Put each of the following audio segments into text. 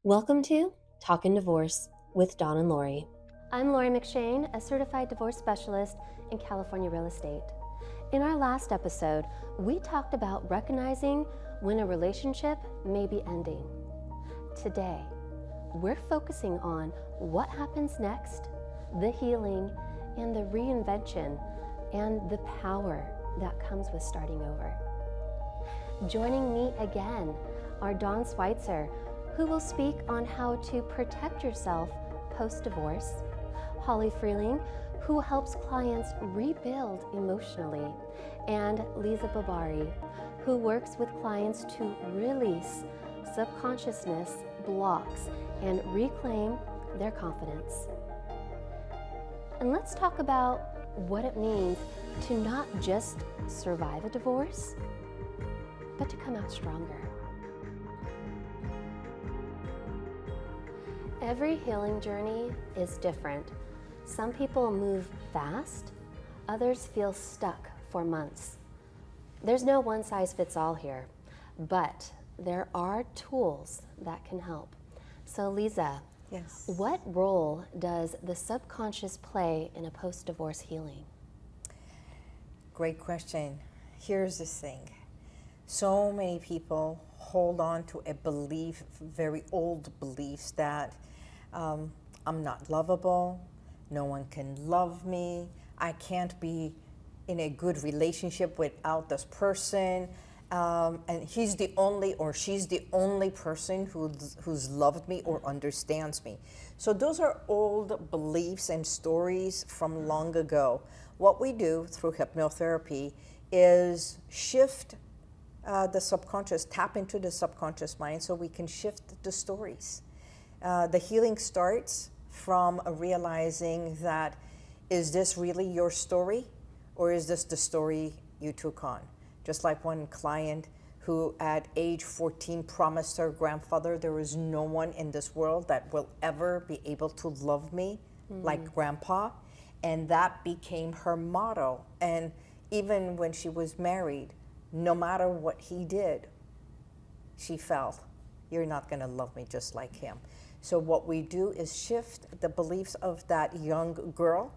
Welcome to Talkin Divorce with Dawn and Lori. I'm Lori McShane, a certified divorce specialist in California real estate. In our last episode, we talked about recognizing when a relationship may be ending. Today, we're focusing on what happens next, the healing, and the reinvention, and the power that comes with starting over. Joining me again are Dawn Schweitzer, who will speak on how to protect yourself post-divorce, Holly Freeling, who helps clients rebuild emotionally, and Liza Boubari, who works with clients to release subconsciousness blocks and reclaim their confidence. And let's talk about what it means to not just survive a divorce, but to come out stronger. Every healing journey is different. Some people move fast, others feel stuck for months. There's no one size fits all here, but there are tools that can help. So Liza, Yes. what role does the subconscious play in a post-divorce healing? Great question. Here's the thing. So many people hold on to a belief, very old beliefs that I'm not lovable, no one can love me, I can't be in a good relationship without this person, and he's the only or she's the only person who's loved me or understands me. So those are old beliefs and stories from long ago. What we do through hypnotherapy is shift the subconscious, tap into the subconscious mind so we can shift the stories. The healing starts from realizing that, is this really your story or is this the story you took on? Just like one client who at age 14 promised her grandfather, there is no one in this world that will ever be able to love me like grandpa. And that became her motto. And even when she was married, no matter what he did, she felt, you're not going to love me just like him. So what we do is shift the beliefs of that young girl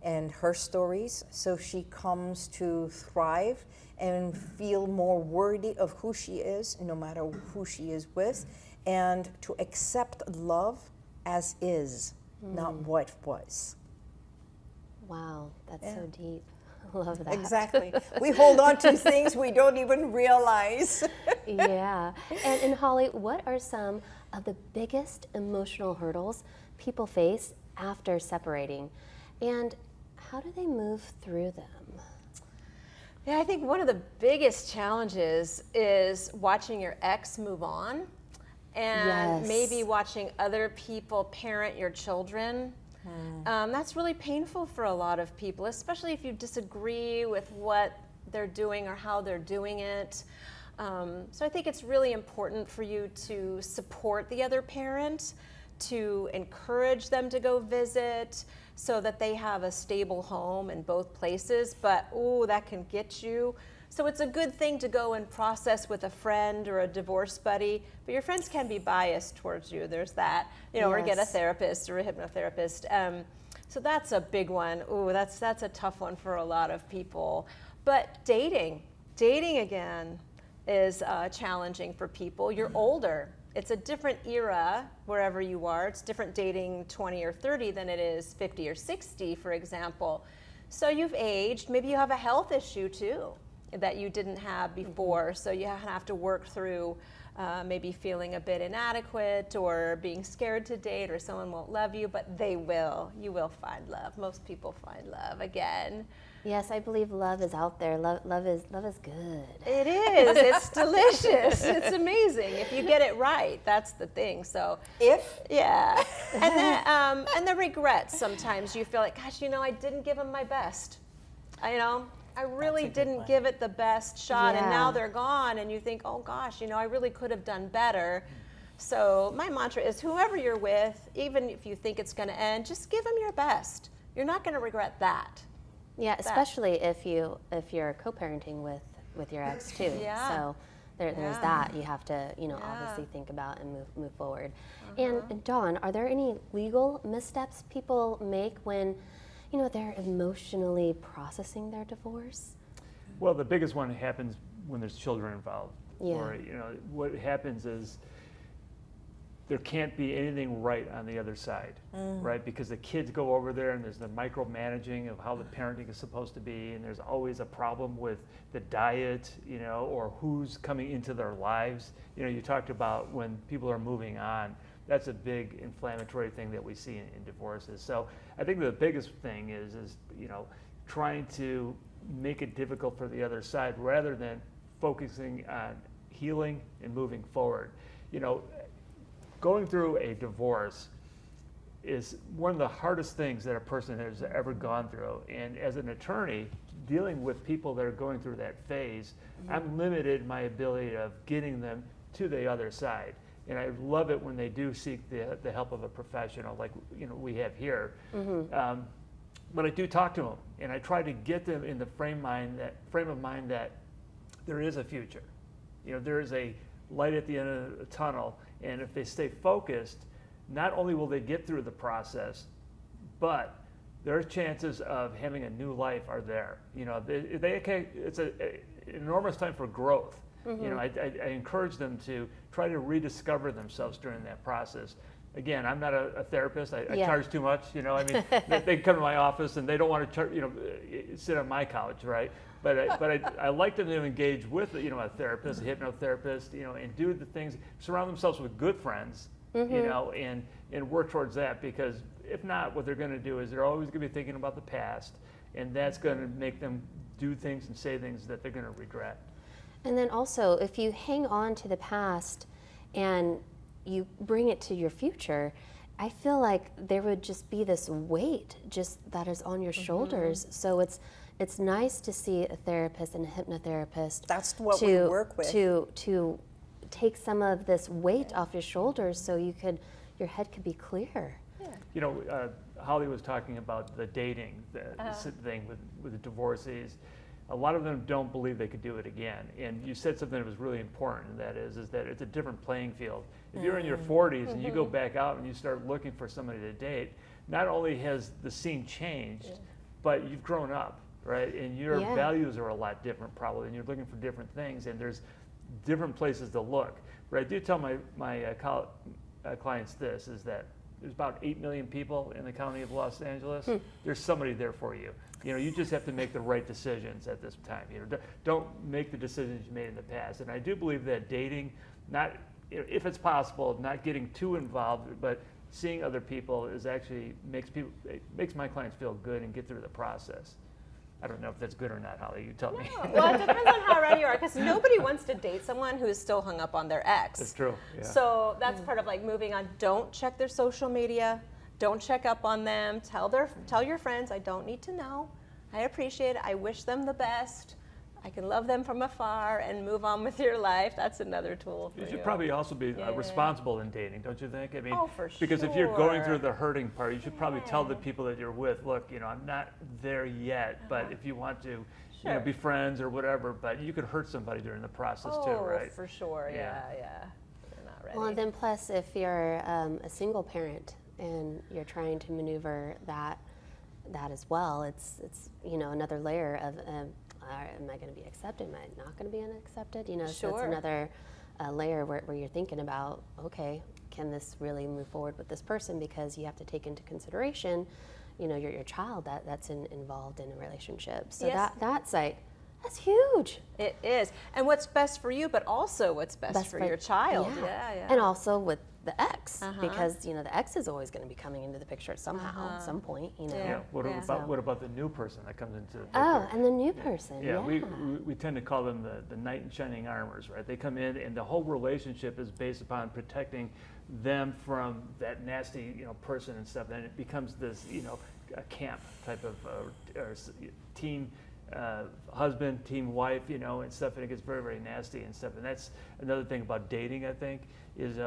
and her stories so she comes to thrive and feel more worthy of who she is, no matter who she is with, and to accept love as is, not what was. Wow, that's so deep. I love that. Exactly. We hold on to things we don't even realize. Yeah. And Holly, what are some of the biggest emotional hurdles people face after separating? And how do they move through them? Yeah, I think one of the biggest challenges is watching your ex move on and Yes. maybe watching other people parent your children. That's really painful for a lot of people, especially if you disagree with what they're doing or how they're doing it. So I think it's really important for you to support the other parent, to encourage them to go visit so that they have a stable home in both places. But, that can get you. So it's a good thing to go and process with a friend or a divorce buddy, but your friends can be biased towards you. There's that, or get a Yes. therapist or a hypnotherapist. So that's a big one. That's a tough one for a lot of people. But dating again is challenging for people. You're older. It's a different era wherever you are. It's different dating 20 or 30 than it is 50 or 60, for example. So you've aged. Maybe you have a health issue too that you didn't have before. So you have to work through maybe feeling a bit inadequate or being scared to date or someone won't love you, but they will. You will find love. Most people find love again. Yes, I believe love is out there. Love is good. It is. It's delicious. It's amazing if you get it right. That's the thing. So yeah, and the regrets. Sometimes you feel like, gosh, I didn't give him my best. I really didn't give it the best shot, and now they're gone, and you think, oh gosh, I really could have done better. So my mantra is, whoever you're with, even if you think it's going to end, just give them your best. You're not going to regret that. Yeah, especially if you're co-parenting with your ex too. Yeah. So There's Yeah. that you have to, Yeah. obviously think about and move forward. And Dawn, are there any legal missteps people make when, they're emotionally processing their divorce? Well, the biggest one happens when there's children involved. Yeah. Or, what happens is there can't be anything right on the other side, right? Because the kids go over there and there's the micromanaging of how the parenting is supposed to be, and there's always a problem with the diet, or who's coming into their lives. You talked about when people are moving on. That's a big inflammatory thing that we see in divorces. So I think the biggest thing is trying to make it difficult for the other side rather than focusing on healing and moving forward. Going through a divorce is one of the hardest things that a person has ever gone through. And as an attorney, dealing with people that are going through that phase, I'm limited in my ability of getting them to the other side. And I love it when they do seek the help of a professional like we have here. But I do talk to them, and I try to get them in the frame of mind that there is a future. There is a light at the end of the tunnel, and if they stay focused, not only will they get through the process, but their chances of having a new life are there. It's an enormous time for growth. I encourage them to try to rediscover themselves during that process. Again, I'm not a therapist. I charge too much. They come to my office and they don't want to sit on my couch, right? But I like them to engage with a therapist, a hypnotherapist, and do the things, surround themselves with good friends, and work towards that, because if not, what they're going to do is they're always going to be thinking about the past, and that's going to make them do things and say things that they're going to regret. And then also, if you hang on to the past and you bring it to your future, I feel like there would just be this weight just that is on your shoulders. So it's nice to see a therapist and a hypnotherapist. That's what we work with. To take some of this weight off your shoulders, so your head could be clear. Holly was talking about the dating thing with the divorcees. A lot of them don't believe they could do it again. And you said something that was really important, and that is that it's a different playing field. If you're in your 40s and you go back out and you start looking for somebody to date, not only has the scene changed, but you've grown up, right? And your values are a lot different probably, and you're looking for different things, and there's different places to look. But I do tell my clients this, is that there's about 8 million people in the county of Los Angeles. There's somebody there for you. You just have to make the right decisions at this time. Don't make the decisions you made in the past. And I do believe that dating, not if it's possible, not getting too involved, but seeing other people is actually makes my clients feel good and get through the process. I don't know if that's good or not, Holly. You tell me. Well, it depends on how ready you are, because nobody wants to date someone who is still hung up on their ex. That's true. Yeah. So that's part of moving on. Don't check their social media. Don't check up on them. Tell your friends, I don't need to know. I appreciate it. I wish them the best. I can love them from afar and move on with your life. That's another tool for you. You should probably also be responsible in dating, don't you think? I mean, for because if you're going through sure. the hurting part, you should probably tell the people that you're with, look, I'm not there yet, but if you want to, be friends or whatever, but you could hurt somebody during the process too, right? Oh, for sure. Yeah. They're not ready. Well, and then plus, if you're a single parent and you're trying to maneuver that as well, it's another layer of am I going to be accepted? Am I not going to be unaccepted? So it's another layer where you're thinking about, okay, can this really move forward with this person? Because you have to take into consideration, your child that's involved in a relationship. So that's huge. It is. And what's best for you, but also what's best for your child. Yeah. And also with the ex, because the ex is always going to be coming into the picture somehow, at some point. Yeah. What about the new person that comes into the picture? Oh, and the new person. Yeah. We tend to call them the knight in shining armors, right? They come in, and the whole relationship is based upon protecting them from that nasty, person and stuff. And it becomes this, a camp type of or team. Husband, team wife, and stuff, and it gets very, very nasty and stuff. And that's another thing about dating, I think, is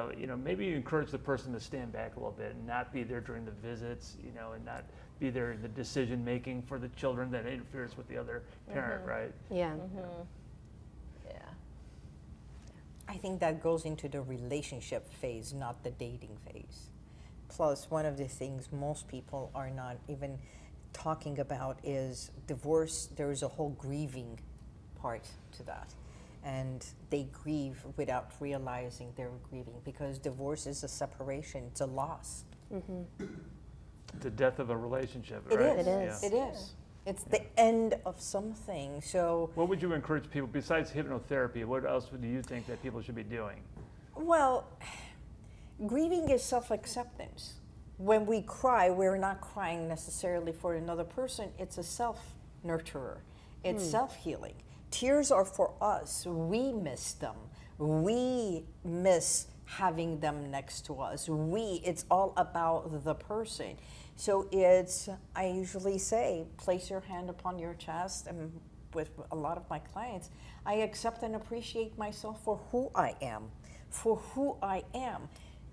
maybe you encourage the person to stand back a little bit and not be there during the visits, and not be there in the decision making for the children that interferes with the other parent, right? Yeah. I think that goes into the relationship phase, not the dating phase. Plus, one of the things most people are not even talking about is divorce. There's a whole grieving part to that. And they grieve without realizing they're grieving, because divorce is a separation, it's a loss. The death of a relationship, It right? is. It is. It is. It's the end of something. So, What would you encourage people, besides hypnotherapy, what else do you think that people should be doing? well, grieving is self-acceptance. When we cry, we're not crying necessarily for another person. It's a self-nurturer. It's self-healing. Tears are for us. We miss them. We miss having them next to us. It's all about the person. So I usually say, place your hand upon your chest, and with a lot of my clients, I accept and appreciate myself for who I am.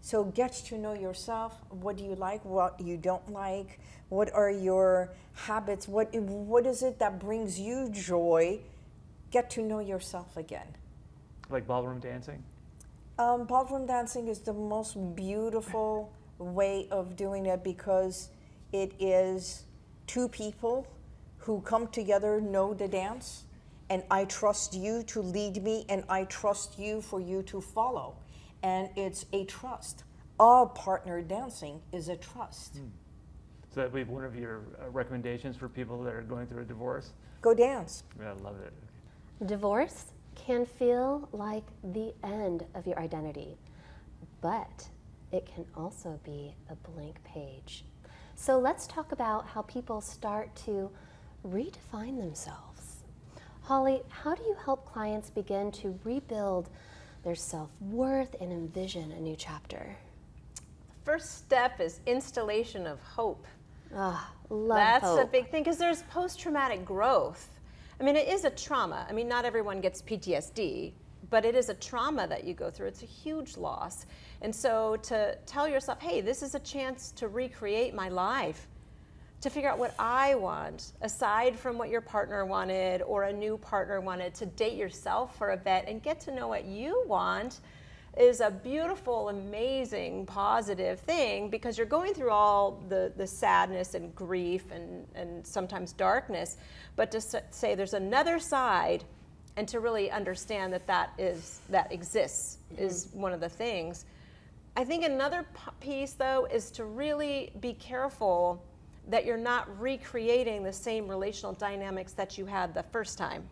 So get to know yourself. What do you like? What you don't like? What are your habits? What is it that brings you joy? Get to know yourself again. Like ballroom dancing? Ballroom dancing is the most beautiful way of doing it, because it is two people who come together, know the dance, and I trust you to lead me, and I trust you for you to follow. And it's a trust. All partner dancing is a trust. So that would be one of your recommendations for people that are going through a divorce? Go dance. Yeah, I love it. Divorce can feel like the end of your identity, but it can also be a blank page. So let's talk about how people start to redefine themselves. Holly, how do you help clients begin to rebuild their self-worth and envision a new chapter? First step is installation of hope. Love That's hope. a big thing, because there's post-traumatic growth. I mean, it is a trauma. I mean, not everyone gets PTSD, but it is a trauma that you go through. It's a huge loss. And so to tell yourself, hey, this is a chance to recreate my life, to figure out what I want, aside from what your partner wanted or a new partner wanted, to date yourself for a bit and get to know what you want, is a beautiful, amazing, positive thing, because you're going through all the sadness and grief and sometimes darkness, but to say there's another side, and to really understand that exists is one of the things. I think another piece, though, is to really be careful that you're not recreating the same relational dynamics that you had the first time.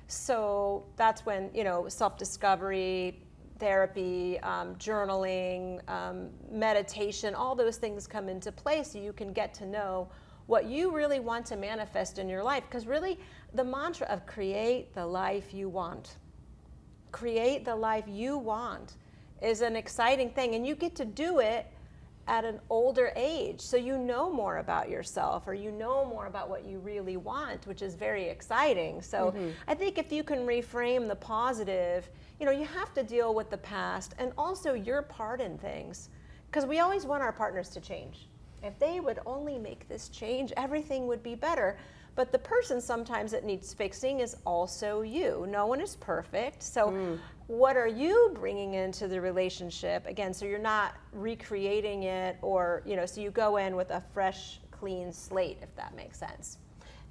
So that's when, self-discovery, therapy, journaling, meditation, all those things come into play, so you can get to know what you really want to manifest in your life. Because really, the mantra of create the life you want. Create the life you want is an exciting thing, and you get to do it at an older age, so you know more about yourself, or you know more about what you really want, which is very exciting. So I think if you can reframe the positive, you have to deal with the past and also your part in things, because we always want our partners to change. If they would only make this change, everything would be better. But the person sometimes that needs fixing is also you. No one is perfect. So what are you bringing into the relationship? Again, so you're not recreating it, or, so you go in with a fresh, clean slate, if that makes sense.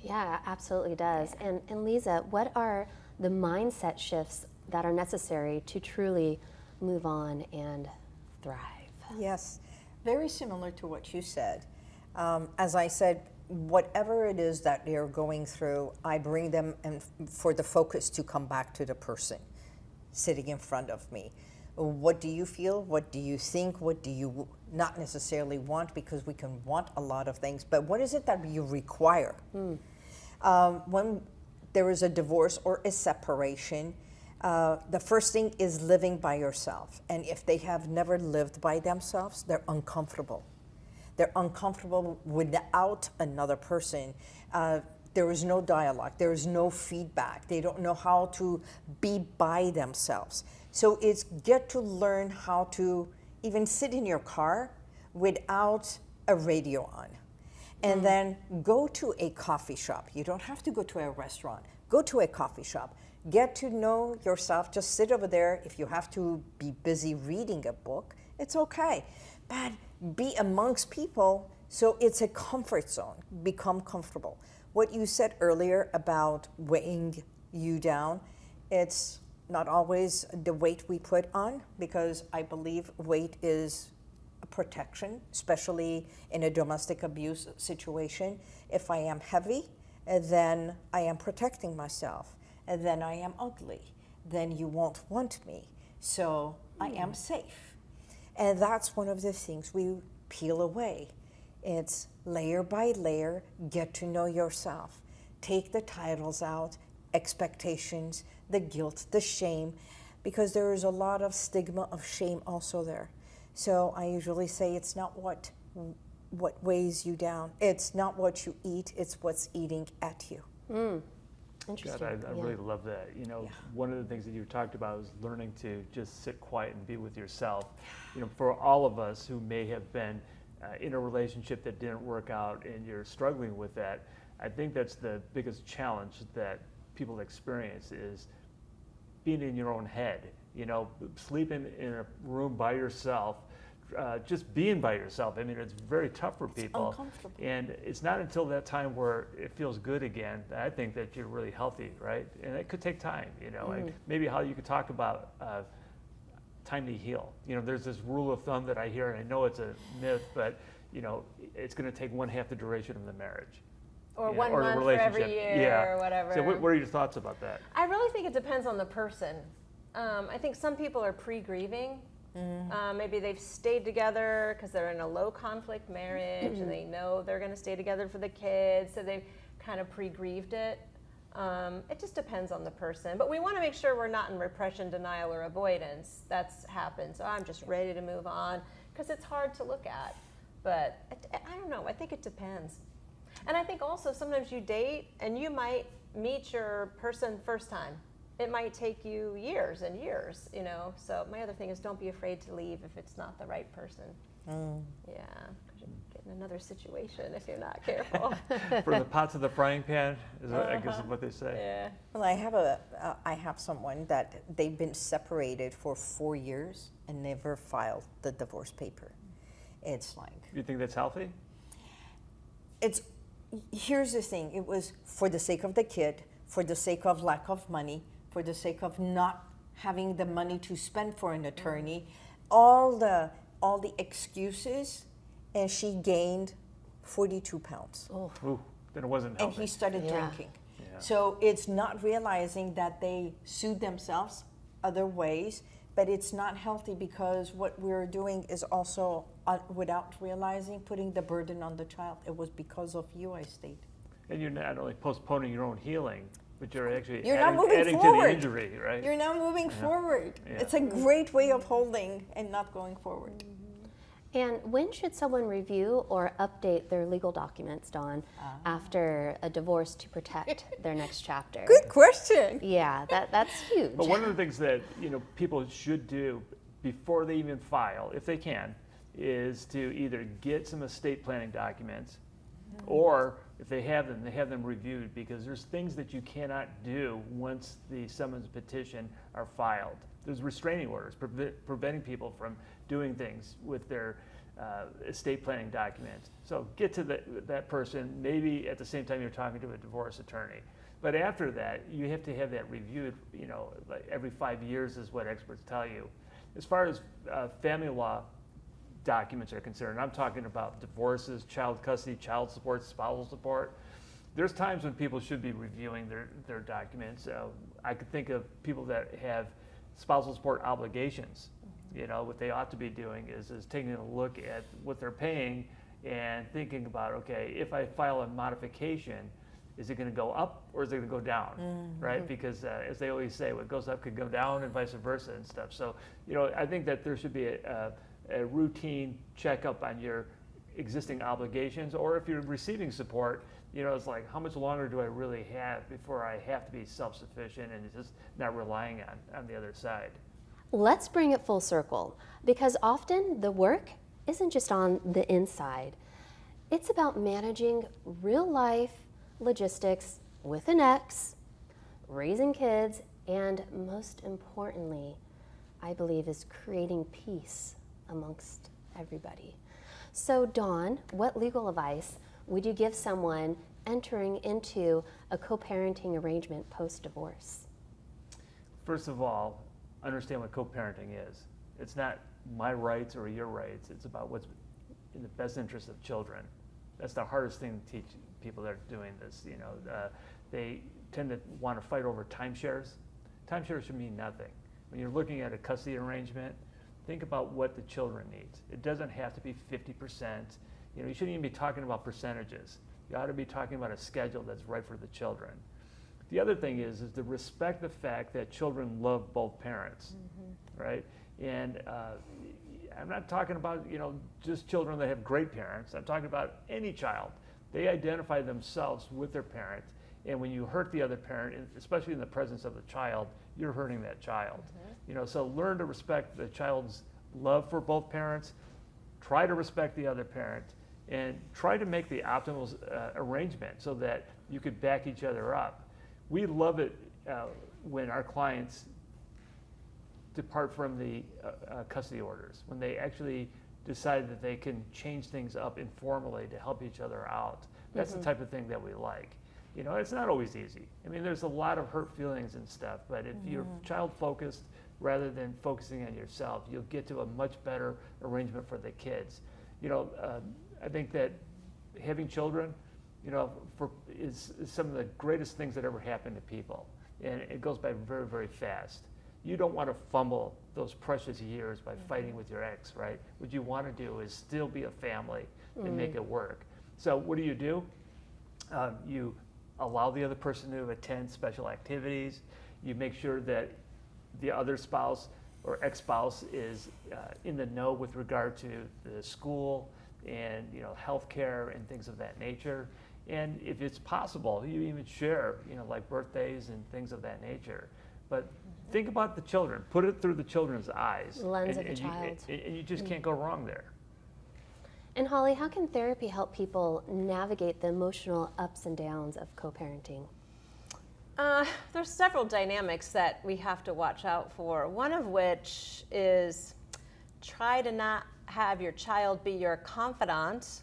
Yeah, absolutely does. And Liza, what are the mindset shifts that are necessary to truly move on and thrive? Yes, very similar to what you said. As I said, whatever it is that they're going through, I bring them and for the focus to come back to the person sitting in front of me. What do you feel? What do you think? What do you not necessarily want? Because we can want a lot of things, but what is it that you require? When there is a divorce or a separation, the first thing is living by yourself. And if they have never lived by themselves, they're uncomfortable. They're uncomfortable without another person. There is no dialogue. There is no feedback. They don't know how to be by themselves. So it's get to learn how to even sit in your car without a radio on. And then go to a coffee shop. You don't have to go to a restaurant. Go to a coffee shop. Get to know yourself. Just sit over there. If you have to be busy reading a book, it's okay. But be amongst people so it's a comfort zone. Become comfortable. What you said earlier about weighing you down, it's not always the weight we put on, because I believe weight is a protection, especially in a domestic abuse situation. If I am heavy, then I am protecting myself. And then I am ugly. Then you won't want me. So I am safe. And that's one of the things we peel away. It's layer by layer, get to know yourself. Take the titles out, expectations, the guilt, the shame, because there is a lot of stigma of shame also there. So I usually say it's not what weighs you down. It's not what you eat, it's what's eating at you. Interesting. God, I really love that. You know, one of the things that you talked about is learning to just sit quiet and be with yourself. You know, for all of us who may have been in a relationship that didn't work out and you're struggling with that, I think that's the biggest challenge that people experience, is being in your own head. You know, sleeping in a room by yourself, just being by yourself. I mean, it's very tough for people. Uncomfortable. And it's not until that time where it feels good again that I think that you're really healthy, right? And it could take time, you know. Like maybe how you could talk about time to heal. You know, there's this rule of thumb that I hear, and I know it's a myth, but, you know, it's going to take 1/2 the duration of the marriage. Or you know, 1 or the month for relationship. every year or whatever. So what are your thoughts about that? I really think it depends on the person. I think some people are pre-grieving. Maybe they've stayed together because they're in a low conflict marriage and they know they're going to stay together for the kids, so they've kind of pre-grieved it. It just depends on the person. But we want to make sure we're not in repression, denial, or avoidance. That's happened. So I'm just ready to move on, because it's hard to look at. But I don't know. I think it depends. And I think also sometimes you date and you might meet your person first time. It might take you years and years, you know. So my other thing is, don't be afraid to leave if it's not the right person. Yeah, because you get in another situation if you're not careful. From the pot to the frying pan, is what, I guess is what they say. Yeah. Well, I have someone that they've been separated for 4 years and never filed the divorce paper. It's like, You think that's healthy? here's the thing, it was for the sake of the kid, for the sake of lack of money, for the sake of not having the money to spend for an attorney, all the excuses, and she gained 42 pounds. Ooh, then it wasn't And healthy. he started Yeah. drinking. Yeah. So it's not realizing that they sued themselves other ways, but it's not healthy, because what we're doing is also, without realizing, putting the burden on the child. It was because of you I stayed. And you're not only postponing your own healing, but you're actually You're not adding, moving adding to forward. the injury, right? You're now moving forward. Yeah. It's a great way of holding and not going forward. And when should someone review or update their legal documents, Dawn, after a divorce to protect their next chapter? Good question. Yeah, that's huge. But one of the things that people should do before they even file, if they can, is to either get some estate planning documents, or if they have them reviewed, because there's things that you cannot do once the summons petition are filed. There's restraining orders preventing people from doing things with their estate planning documents. So get to that person, maybe at the same time you're talking to a divorce attorney. But after that, you have to have that reviewed, like every 5 years is what experts tell you. As far as family law documents are concerned, I'm talking about divorces, child custody, child support, spousal support. There's times when people should be reviewing their documents. I could think of people that have spousal support obligations. What they ought to be doing is taking a look at what they're paying and thinking about, okay, if I file a modification, is it going to go up or is it going to go down, right? Because as they always say, what goes up could go down and vice versa and stuff. So, I think that there should be a routine checkup on your existing obligations, or if you're receiving support, it's like, how much longer do I really have before I have to be self-sufficient and just not relying on the other side? Let's bring it full circle, because often the work isn't just on the inside. It's about managing real life logistics with an ex, raising kids, and most importantly, I believe, is creating peace amongst everybody. So Dawn, what legal advice would you give someone entering into a co-parenting arrangement post-divorce? First of all, understand what co-parenting is. It's not my rights or your rights. It's about what's in the best interest of children. That's the hardest thing to teach people that are doing this. They tend to want to fight over timeshares. Timeshares should mean nothing. When you're looking at a custody arrangement, think about what the children need. It doesn't have to be 50%. You shouldn't even be talking about percentages. You ought to be talking about a schedule that's right for the children. The other thing is to respect the fact that children love both parents, right? And I'm not talking about just children that have great parents. I'm talking about any child. They identify themselves with their parent, and when you hurt the other parent, especially in the presence of the child, you're hurting that child. So learn to respect the child's love for both parents. Try to respect the other parent, and try to make the optimal arrangement so that you could back each other up. We love it when our clients depart from the custody orders, when they actually decide that they can change things up informally to help each other out. That's the type of thing that we like. It's not always easy. I mean, there's a lot of hurt feelings and stuff, but if you're child-focused rather than focusing on yourself, you'll get to a much better arrangement for the kids. I think that having children, is some of the greatest things that ever happened to people, and it goes by very, very fast. You don't want to fumble those precious years by fighting with your ex, right? What you want to do is still be a family and make it work. So what do? You allow the other person to attend special activities. You make sure that the other spouse or ex-spouse is in the know with regard to the school and health care and things of that nature. And if it's possible, you even share like birthdays and things of that nature. But think about the children. Put it through the children's eyes. Lens of the child. And you just can't go wrong there. And Holly, how can therapy help people navigate the emotional ups and downs of co-parenting? There's several dynamics that we have to watch out for. One of which is try to not have your child be your confidant,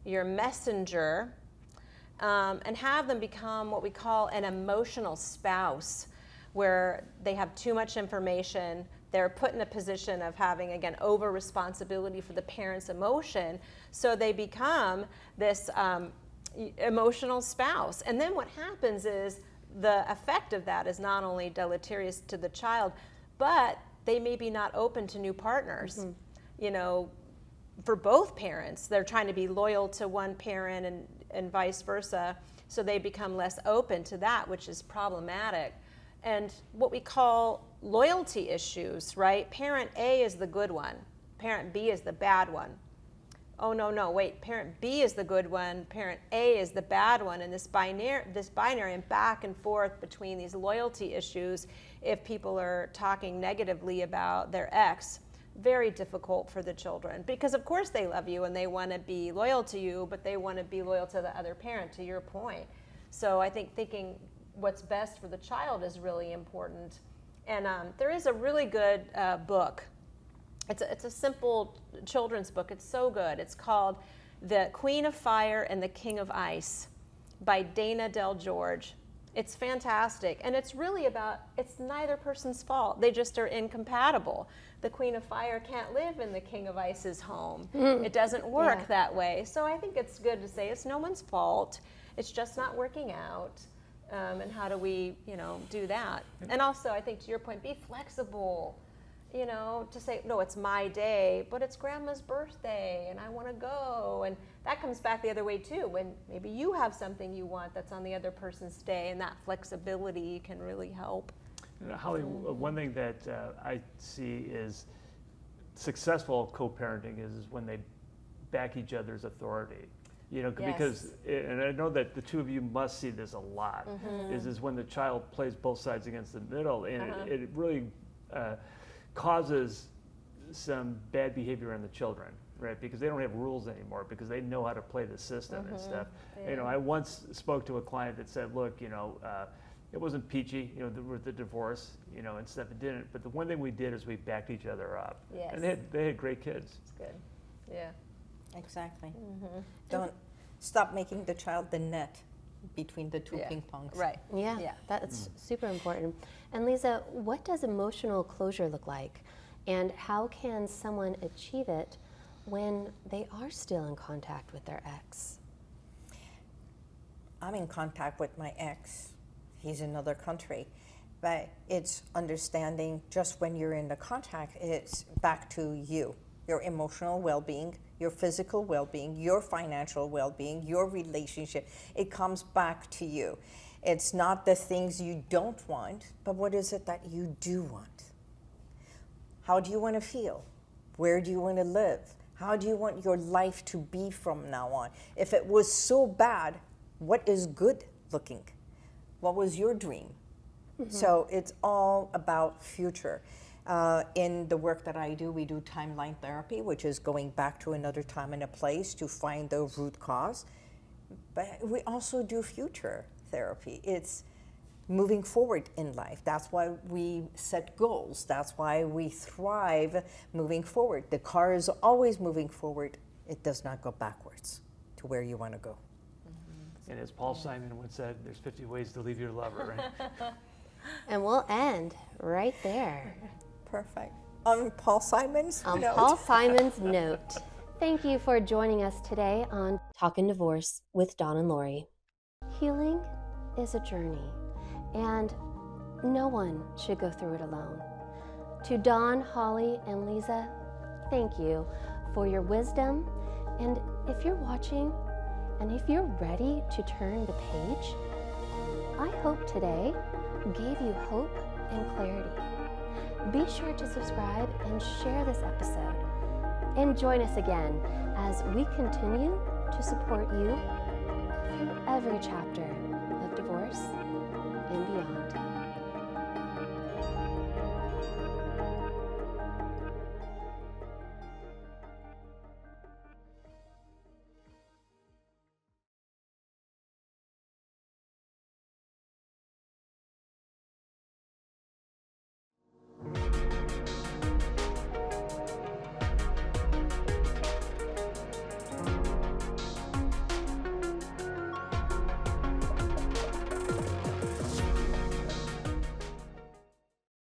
your messenger, and have them become what we call an emotional spouse, where they have too much information. They're put in a position of having, again, over responsibility for the parent's emotion. So they become this emotional spouse. And then what happens is the effect of that is not only deleterious to the child, but they may be not open to new partners. For both parents, they're trying to be loyal to one parent and vice versa. So they become less open to that, which is problematic. And what we call loyalty issues, right? Parent A is the good one. Parent B is the bad one. Oh, no, wait. Parent B is the good one. Parent A is the bad one. And this binary and back and forth between these loyalty issues, if people are talking negatively about their ex, very difficult for the children. Because of course they love you and they want to be loyal to you, but they want to be loyal to the other parent, to your point. So I think thinking what's best for the child is really important. And there is a really good book. It's a simple children's book. It's so good. It's called The Queen of Fire and the King of Ice by Dana Del George. It's fantastic. And it's really about, it's neither person's fault. They just are incompatible. The Queen of Fire can't live in the King of Ice's home. It doesn't work that way. So I think it's good to say it's no one's fault. It's just not working out. And how do we, do that? And also, I think to your point, be flexible, to say, no, it's my day, but it's grandma's birthday and I want to go. And that comes back the other way too, when maybe you have something you want that's on the other person's day, and that flexibility can really help. Holly, one thing that I see is successful co-parenting is when they back each other's authority. Because, and I know that the two of you must see this a lot, is when the child plays both sides against the middle, and it really causes some bad behavior in the children, right? Because they don't have rules anymore, because they know how to play the system and stuff. I once spoke to a client that said, look, it wasn't peachy, with the divorce, and stuff. It didn't. But the one thing we did is we backed each other up. Yes. And they had great kids. It's good. Yeah. Exactly. Don't stop making the child the net between the two ping pongs. Right. Yeah, that's super important. And Liza, what does emotional closure look like? And how can someone achieve it when they are still in contact with their ex? I'm in contact with my ex. He's in another country. But it's understanding just when you're in the contact, it's back to you, your emotional well-being, your physical well-being, your financial well-being, your relationship. It comes back to you. It's not the things you don't want, but what is it that you do want? How do you want to feel? Where do you want to live? How do you want your life to be from now on? If it was so bad, what is good looking? What was your dream? So it's all about future. In the work that I do, we do timeline therapy, which is going back to another time and a place to find the root cause. But we also do future therapy. It's moving forward in life. That's why we set goals. That's why we thrive moving forward. The car is always moving forward. It does not go backwards to where you want to go. And as Paul Simon once said, there's 50 ways to leave your lover, right? And we'll end right there. Perfect. On Paul Simon's On note. Paul Simon's note. Thank you for joining us today on Talkin Divorce with Don and Lori. Healing is a journey, and no one should go through it alone. To Don, Holly, and Liza, thank you for your wisdom. And if you're watching, and if you're ready to turn the page, I hope today gave you hope and clarity. Be sure to subscribe and share this episode. And join us again as we continue to support you through every chapter of divorce and beyond.